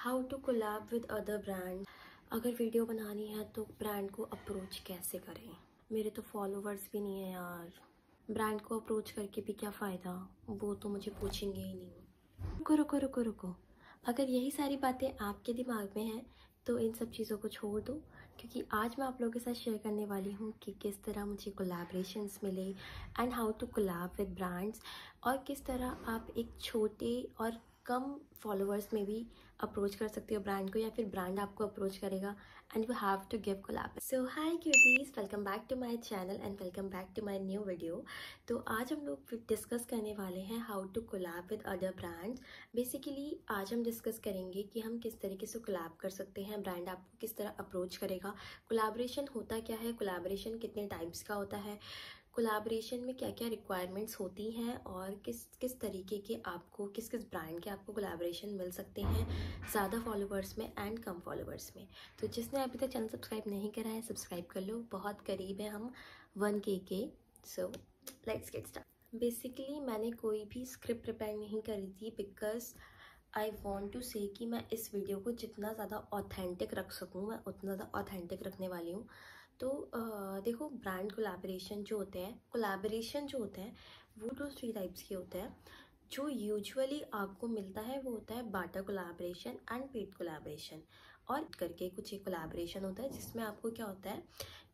How to collab with other brand. अगर video बनानी है तो ब्रांड को अप्रोच कैसे करें। मेरे तो फॉलोवर्स भी नहीं है यार, ब्रांड को अप्रोच करके भी क्या फ़ायदा, वो तो मुझे पूछेंगे ही नहीं। रुको रुको रुको रुको, अगर यही सारी बातें आपके दिमाग में हैं तो इन सब चीज़ों को छोड़ दो, क्योंकि आज मैं आप लोगों के साथ शेयर करने वाली हूँ कि किस तरह मुझे कोलैबोरेशंस मिले and how to collab with brands, और किस तरह आप एक छोटे और कम फॉलोअर्स में भी अप्रोच कर सकते हो ब्रांड को, या फिर ब्रांड आपको अप्रोच करेगा and you have to give collab. So hi cuties, welcome back to my channel and welcome back to my new video. तो आज हम लोग डिस्कस करने वाले हैं how to collab with other brands. Basically आज हम डिस्कस करेंगे कि हम किस तरीके से कोलैब कर सकते हैं, ब्रांड आपको किस तरह अप्रोच करेगा, कोलैबोरेशन होता क्या है, कोलैबोरेशन कितने टाइप्स का होता है, कोलैबोरेशन में क्या क्या रिक्वायरमेंट्स होती हैं, और किस किस तरीके के आपको किस किस ब्रांड के आपको कोलैबोरेशन मिल सकते हैं ज़्यादा फॉलोवर्स में एंड कम फॉलोवर्स में। तो जिसने अभी तक चैनल सब्सक्राइब नहीं करा है सब्सक्राइब कर लो, बहुत करीब है हम 1K के। So let's get start. Basically मैंने कोई भी स्क्रिप्ट प्रिपेयर नहीं करी थी बिकॉज आई वॉन्ट टू से कि मैं इस वीडियो को जितना ज़्यादा ऑथेंटिक रख सकूँ मैं उतना ज़्यादा ऑथेंटिक रखने वाली हूँ। तो देखो, ब्रांड कोलैबोरेशन जो होते हैं वो 2-3 टाइप्स के होते हैं। जो यूजुअली आपको मिलता है वो होता है barter collaboration and paid collaboration, और करके कुछ एक कोलैबोरेशन होता है जिसमें आपको क्या होता है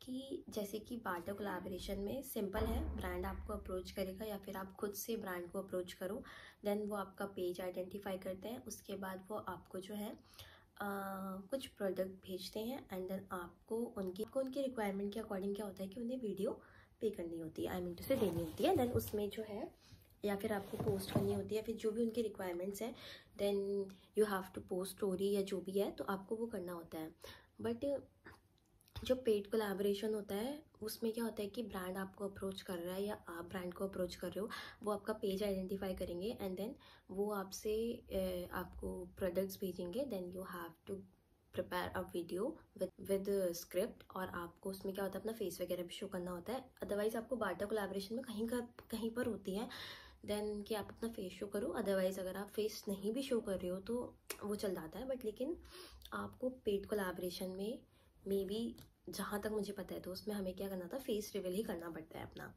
कि जैसे कि बार्टर कोलैबोरेशन में सिंपल है, ब्रांड आपको अप्रोच करेगा या फिर आप खुद से ब्रांड को अप्रोच करो, देन वो आपका पेज आइडेंटिफाई करते हैं, उसके बाद वो आपको जो है कुछ प्रोडक्ट भेजते हैं एंड देन आपको उनकी रिक्वायरमेंट के अकॉर्डिंग क्या होता है कि उन्हें वीडियो पे करनी होती है, आई मीन टू से देनी होती है, देन उसमें जो है या फिर आपको पोस्ट करनी होती है, फिर जो भी उनकी रिक्वायरमेंट्स हैं then you have to post story या जो भी है, तो आपको वो करना होता है। बट जो पेड कोलैबोरेशन होता है उसमें क्या होता है कि ब्रांड आपको अप्रोच कर रहा है या आप ब्रांड को अप्रोच कर रहे हो, वो आपका पेज आइडेंटिफाई करेंगे एंड देन वो आपसे आपको प्रोडक्ट्स भेजेंगे, then you have to prepare a video with script, और आपको उसमें क्या होता है अपना फेस वगैरह भी शो करना होता है। अदरवाइज आपको बार्टर कोलैबोरेशन में कहीं पर होती है देन कि आप अपना फेस शो करो, अदरवाइज अगर आप फेस नहीं भी शो कर रहे हो तो वो चल जाता है। बट लेकिन आपको पेड कोलैबोरेशन में मे बी जहाँ तक मुझे पता है तो उसमें हमें क्या करना था, फेस रिवील ही करना पड़ता है अपना,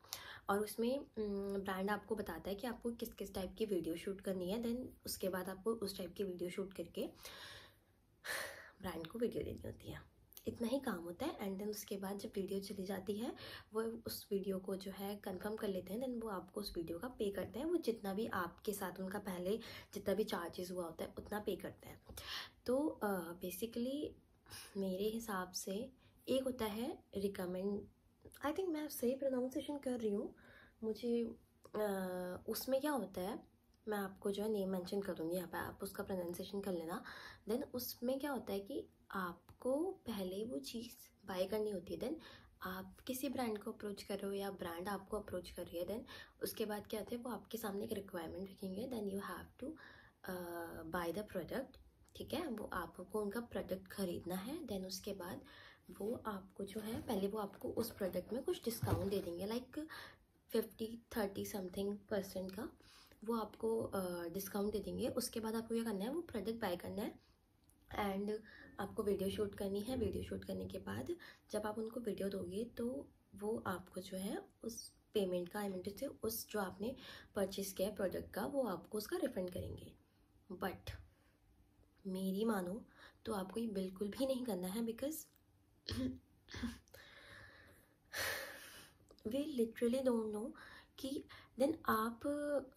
और उसमें ब्रांड आपको बताता है कि आपको किस किस टाइप की वीडियो शूट करनी है, देन उसके बाद आपको उस टाइप की वीडियो शूट करके ब्रांड को वीडियो देनी होती है। इतना ही काम होता है एंड देन उसके बाद जब वीडियो चली जाती है वो उस वीडियो को जो है कंफर्म कर लेते हैं, देन वो आपको उस वीडियो का पे करते हैं, वो जितना भी आपके साथ उनका पहले जितना भी चार्जेस हुआ होता है उतना पे करते हैं। तो बेसिकली मेरे हिसाब से एक होता है रिकमेंड, आई थिंक मैं सही प्रोनाउंसिएशन कर रही हूँ, मुझे उसमें क्या होता है मैं आपको जो है नेम मेंशन कर दूँगी यहाँ पे, आप उसका प्रोनाउंसिएशन कर लेना। देन उसमें क्या होता है कि आपको पहले वो चीज़ बाय करनी होती है, देन आप किसी ब्रांड को अप्रोच कर रहे हो या ब्रांड आपको अप्रोच कर रही है, देन उसके बाद क्या होता है वो आपके सामने एक रिक्वायरमेंट रखेंगे, then you have to buy the product. ठीक है, वो आपको उनका प्रोडक्ट खरीदना है, देन उसके बाद वो आपको जो है पहले वो आपको उस प्रोडक्ट में कुछ डिस्काउंट दे देंगे, लाइक 50-30 समथिंग % का वो आपको डिस्काउंट दे देंगे। उसके बाद आपको क्या करना है, वो प्रोडक्ट बाय करना है एंड आपको वीडियो शूट करनी है। वीडियो शूट करने के बाद जब आप उनको वीडियो दोगे तो वो आपको जो है उस पेमेंट का, आई मीन टू से उस जो आपने परचेज किया है प्रोडक्ट का, वो आपको उसका रिफंड करेंगे। बट मेरी मानो तो आपको ये बिल्कुल भी नहीं करना है, because way literally don't know कि देन आप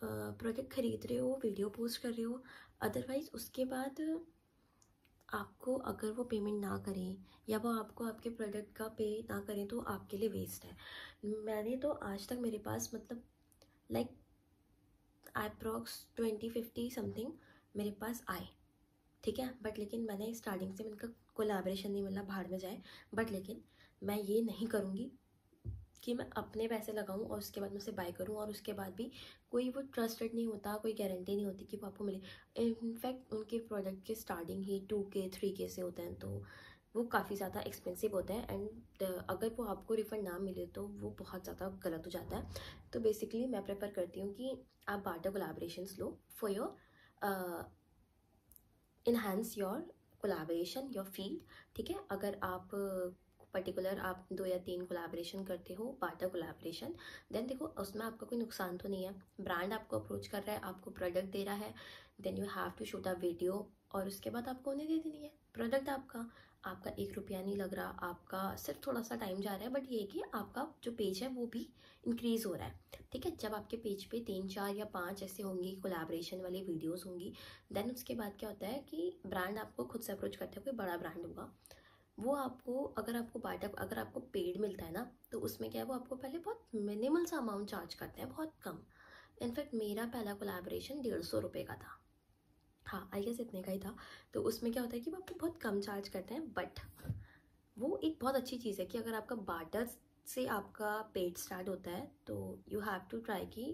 प्रोडक्ट खरीद रहे हो, वीडियो पोस्ट कर रहे हो, अदरवाइज उसके बाद आपको अगर वो पेमेंट ना करें या वो आपको आपके प्रोडक्ट का पे ना करें तो आपके लिए वेस्ट है। मैंने तो आज तक मेरे पास मतलब लाइक अप्रॉक्स 20-50 समथिंग मेरे पास आए, ठीक है, बट लेकिन मैंने स्टार्टिंग से उनका कोलैबोरेशन नहीं मिला, भाड़ में जाए। बट लेकिन मैं ये नहीं करूँगी कि मैं अपने पैसे लगाऊं और उसके बाद मैं उसे बाय करूं और उसके बाद भी कोई वो ट्रस्टेड नहीं होता, कोई गारंटी नहीं होती कि वो आपको मिले। इनफैक्ट उनके प्रोडक्ट के स्टार्टिंग ही 2K 3K से होते हैं, तो वो काफ़ी ज़्यादा एक्सपेंसिव होता है एंड अगर वो आपको रिफंड ना मिले तो वो बहुत ज़्यादा गलत हो जाता है। तो बेसिकली मैं प्रेफर करती हूँ कि आप barter collaborations low for your enhance your collaboration, your field. ठीक है, अगर आप पर्टिकुलर आप 2 या 3 कोलैबोरेशन करते हो, बार्टर कोलैबोरेशन, देन देखो उसमें आपका कोई नुकसान तो नहीं है। ब्रांड आपको अप्रोच कर रहा है, आपको प्रोडक्ट दे रहा है, then you have to shoot a video और उसके बाद आपको उन्हें दे देनी है प्रोडक्ट। आपका 1 रुपया नहीं लग रहा, आपका सिर्फ थोड़ा सा टाइम जा रहा है, बट ये कि आपका जो पेज है वो भी इंक्रीज हो रहा है। ठीक है, जब आपके पेज पे 3, 4 या 5 ऐसे होंगी कोलैबोरेशन वाली वीडियोस होंगी, देन उसके बाद क्या होता है कि ब्रांड आपको खुद से अप्रोच करता है। कोई बड़ा ब्रांड होगा, वो आपको अगर आपको पेड मिलता है ना, तो उसमें क्या है, वो आपको पहले बहुत मिनिमल सा अमाउंट चार्ज करते हैं, बहुत कम। इनफैक्ट मेरा पहला कोलैबोरेशन 150 रुपये का था, हाँ आई गेस इतने का ही था। तो उसमें क्या होता है कि वो आपको बहुत कम चार्ज करते हैं, बट वो एक बहुत अच्छी चीज़ है कि अगर आपका बार्टर से आपका पेड स्टार्ट होता है तो यू हैव टू ट्राई कि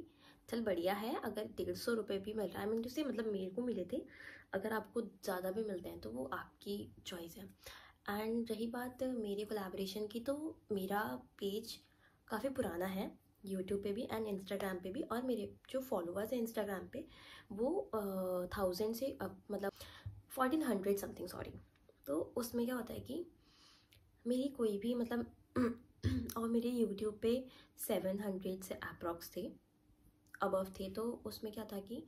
चल बढ़िया है। अगर 150 रुपये भी मिल रहा है, मीन टू से मतलब मेरे को मिले थे, अगर आपको ज़्यादा भी मिलते हैं तो वो आपकी चॉइस है। एंड रही बात मेरे कोलैबोरेशन की, तो मेरा पेज काफ़ी पुराना है यूट्यूब पे भी एंड इंस्टाग्राम पे भी, और मेरे जो फॉलोअर्स हैं इंस्टाग्राम पे वो 1000 से मतलब 1400 समथिंग, सॉरी। तो उसमें क्या होता है कि मेरी कोई भी मतलब और मेरे यूट्यूब पे 700 से अप्रॉक्स थे, अबव थे। तो उसमें क्या था कि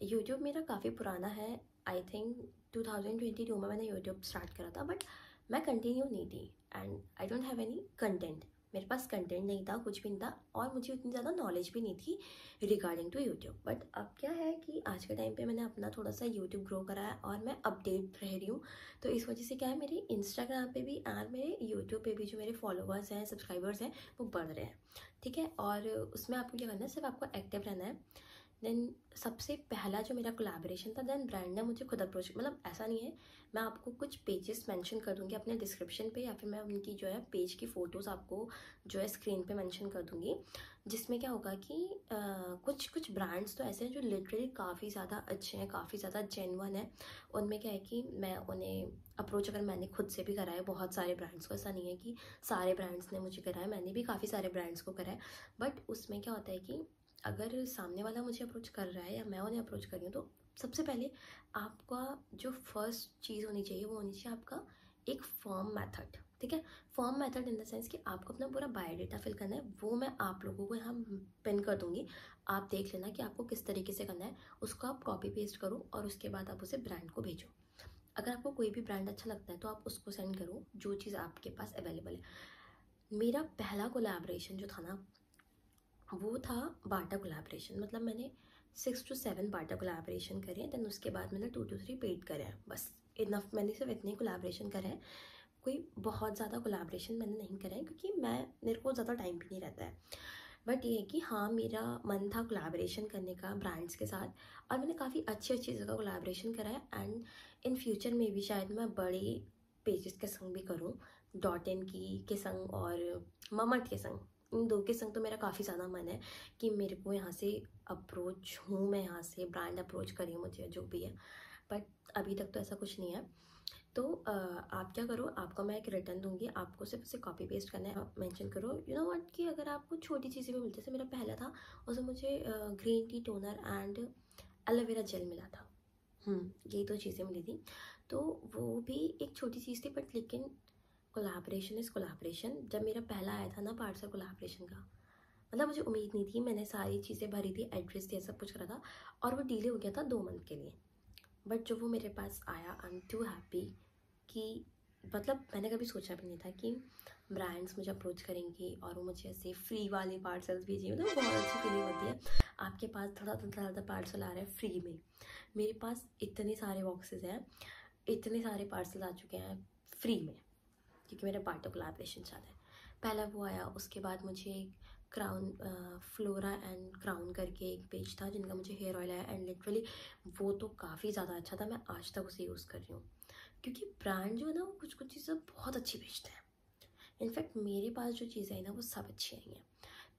यूट्यूब मेरा काफ़ी पुराना है, आई थिंक 2022 में मैंने यूट्यूब स्टार्ट करा था, बट मैं कंटिन्यू नहीं थी and I don't have any content. मेरे पास कंटेंट नहीं था, कुछ भी नहीं था, और मुझे उतनी ज़्यादा नॉलेज भी नहीं थी रिगार्डिंग टू यूट्यूब। बट अब क्या है कि आज के टाइम पे मैंने अपना थोड़ा सा यूट्यूब ग्रो करा है और मैं अपडेट रह रही हूँ। तो इस वजह से क्या है, मेरे इंस्टाग्राम पे भी और मेरे यूट्यूब पे भी जो मेरे फॉलोअर्स हैं, सब्सक्राइबर्स हैं, वो बढ़ रहे हैं। ठीक है, और उसमें आपको क्या करना है, सिर्फ आपको एक्टिव रहना है। देन सबसे पहला जो मेरा कोलैबोरेशन था, देन ब्रांड ने मुझे खुद अप्रोच, मतलब ऐसा नहीं है, मैं आपको कुछ पेजेस मेंशन कर दूंगी अपने डिस्क्रिप्शन पे, या फिर मैं उनकी जो है पेज की फ़ोटोज़ आपको जो है स्क्रीन पे मेंशन कर दूंगी। जिसमें क्या होगा कि कुछ ब्रांड्स तो ऐसे हैं जो लिटरली काफ़ी ज़्यादा अच्छे हैं, काफ़ी ज़्यादा जेन्युइन है। उनमें क्या है कि मैं उन्हें अप्रोच अगर मैंने खुद से भी करा है बहुत सारे ब्रांड्स को, ऐसा नहीं है कि सारे ब्रांड्स ने मुझे करा है, मैंने भी काफ़ी सारे ब्रांड्स को करा है। बट उसमें क्या होता है कि अगर सामने वाला मुझे अप्रोच कर रहा है या मैं उन्हें अप्रोच कर रही हूँ, तो सबसे पहले आपका जो फर्स्ट चीज़ होनी चाहिए वो होनी चाहिए आपका एक फॉर्म मेथड। ठीक है, form method in the sense कि आपको अपना पूरा बायोडाटा फिल करना है। वो मैं आप लोगों को यहाँ पिन कर दूंगी, आप देख लेना कि आपको किस तरीके से करना है। उसको आप कॉपी पेस्ट करो और उसके बाद आप उसे ब्रांड को भेजो। अगर आपको कोई भी ब्रांड अच्छा लगता है तो आप उसको सेंड करो, जो चीज़ आपके पास अवेलेबल है। मेरा पहला कोलैबोरेशन जो था ना, वो था बाटा कोलैबोरेशन। मतलब मैंने 6 to 7 बाटा कोलैबोरेशन करे हैं, देन उसके बाद मैंने 2 to 3 पेड करे हैं, बस इनफ। मैंने सिर्फ इतने कोलैबोरेशन करे हैं, कोई बहुत ज़्यादा कोलैबोरेशन मैंने नहीं करे हैं, क्योंकि मेरे को ज़्यादा टाइम भी नहीं रहता है। बट ये है कि हाँ, मेरा मन था कोलैबोरेशन करने का ब्रांड्स के साथ, और मैंने काफ़ी अच्छी अच्छी जगह कोलैबोरेशन करा है। एंड इन फ्यूचर में भी शायद मैं बड़े पेजेस के संग भी करूँ, .in की के संग और ममट के संग, इन 2 के संग तो मेरा काफ़ी ज़्यादा मन है कि मेरे को यहाँ से अप्रोच हूँ, मैं यहाँ से ब्रांड अप्रोच करी मुझे जो भी है, बट अभी तक तो ऐसा कुछ नहीं है। तो आप क्या करो, आपको मैं एक रिटर्न दूंगी, आपको सिर्फ उसे कॉपी पेस्ट करना है, मेंशन करो यू नो व्हाट, कि अगर आपको छोटी चीज़ें भी मिलती, जैसे मेरा पहला था उसमें मुझे green tea toner and aloe vera gel मिला था। यही 2 चीज़ें मिली थी, तो वो भी एक छोटी चीज़ थी, बट लेकिन कोलैबोरेशन इज़ कोलैबोरेशन। जब मेरा पहला आया था ना पार्सल कोलैबोरेशन का, मतलब मुझे उम्मीद नहीं थी, मैंने सारी चीज़ें भरी थी, एड्रेस दिया, सब कुछ करा था, और वो डिले हो गया था 2 मंथ के लिए। बट जो वो मेरे पास आया, आई एम टू हैप्पी कि मतलब मैंने कभी सोचा भी नहीं था कि ब्रांड्स मुझे अप्रोच करेंगी और वो मुझे ऐसे फ्री वाले पार्सल्स भेजेंगे। मतलब बहुत अच्छी फीलिंग होती है, आपके पास थोड़ा ज़्यादा पार्सल आ रहा है फ्री में। मेरे पास इतने सारे बॉक्सेस हैं, इतने सारे पार्सल आ चुके हैं फ्री में, क्योंकि मेरा बाटा कोलैबोरेशन चल रहा है। पहला वो आया, उसके बाद मुझे क्राउन फ्लोरा एंड क्राउन करके एक पेज था जिनका मुझे हेयर ऑयल आया, एंड लिटरली वो तो काफ़ी ज़्यादा अच्छा था, मैं आज तक उसे यूज़ कर रही हूँ। क्योंकि ब्रांड जो है ना, वो कुछ कुछ चीज़ें बहुत अच्छी बेचते हैं। इनफैक्ट मेरे पास जो चीज़ें आई ना, वो सब अच्छी आई हैं।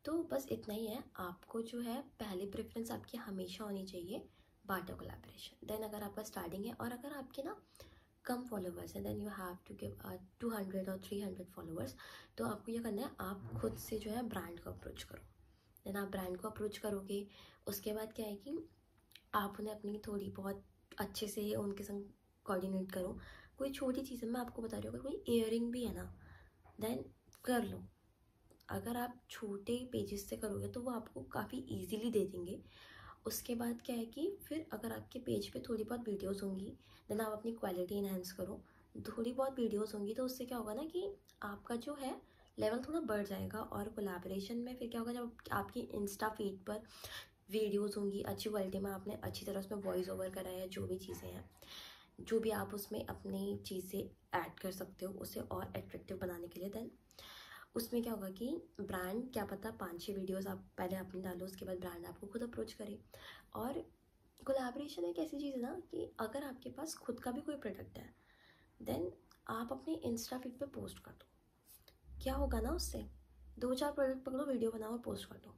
तो बस इतना ही है, आपको जो है पहले प्रेफरेंस आपकी हमेशा होनी चाहिए बाटा कोलैबोरेशन। देन अगर आपका स्टार्टिंग है और अगर आपके ना कम फॉलोवर्स हैं, then you have to give 200 और 300 फॉलोवर्स, तो आपको ये करना है, आप खुद से जो है ब्रांड को अप्रोच करो। देन आप ब्रांड को अप्रोच करोगे, उसके बाद क्या है कि आप उन्हें अपनी थोड़ी बहुत अच्छे से उनके संग कोऑर्डिनेट करो। कोई छोटी चीज़ है, मैं आपको बता रही हूँ, अगर कोई इयररिंग भी है ना, देन कर लो। अगर आप छोटे पेजेस से करोगे तो वो आपको काफ़ी इजीली दे देंगे। उसके बाद क्या है कि फिर अगर आपके पेज पे थोड़ी बहुत वीडियोस होंगी, देन आप अपनी क्वालिटी इन्हेंस करो। थोड़ी बहुत वीडियोस होंगी तो उससे क्या होगा ना कि आपका जो है लेवल थोड़ा बढ़ जाएगा। और कोलैबोरेशन में फिर क्या होगा, जब आपकी इंस्टा फीड पर वीडियोस होंगी अच्छी क्वालिटी में, आपने अच्छी तरह उसमें वॉइस ओवर करा है, जो भी चीज़ें हैं, जो भी आप उसमें अपनी चीज़ें ऐड कर सकते हो उसे और अट्रैक्टिव बनाने के लिए, देन उसमें क्या होगा कि ब्रांड, क्या पता 5-6 वीडियोस आप पहले अपनी डालो, उसके बाद ब्रांड आपको खुद अप्रोच करे। और कोलैबोरेशन एक ऐसी चीज़ है ना कि अगर आपके पास खुद का भी कोई प्रोडक्ट है, देन आप अपने इंस्टा फीड पे पोस्ट कर दो। क्या होगा ना उससे, 2-4 प्रोडक्ट पकड़ो, वीडियो बनाओ और पोस्ट कर दो।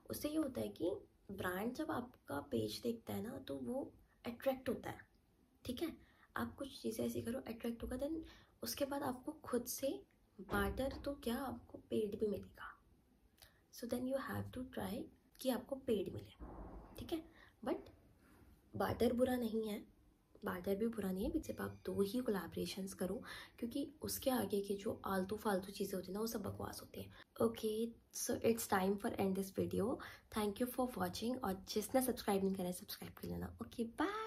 उससे ये होता है कि ब्रांड जब आपका पेज देखता है ना तो वो अट्रैक्ट होता है। ठीक है, आप कुछ चीज़ें ऐसी करो, अट्रैक्ट होगा, देन उसके बाद आपको खुद से बार्टर तो क्या, आपको पेड भी मिलेगा। So then you have to try कि आपको पेड मिले। ठीक है, बट बार्टर बुरा नहीं है, बार्टर भी बुरा नहीं है, सिर्फ आप 2 ही कोलैबोरेशंस करो, क्योंकि उसके आगे की जो आलतू फालतू चीज़ें होती हैं ना वो सब बकवास होती हैं। Okay, so it's time for end this video. Thank you for watching, और जिसने सब्सक्राइब नहीं करा है सब्सक्राइब कर लेना। Okay, bye.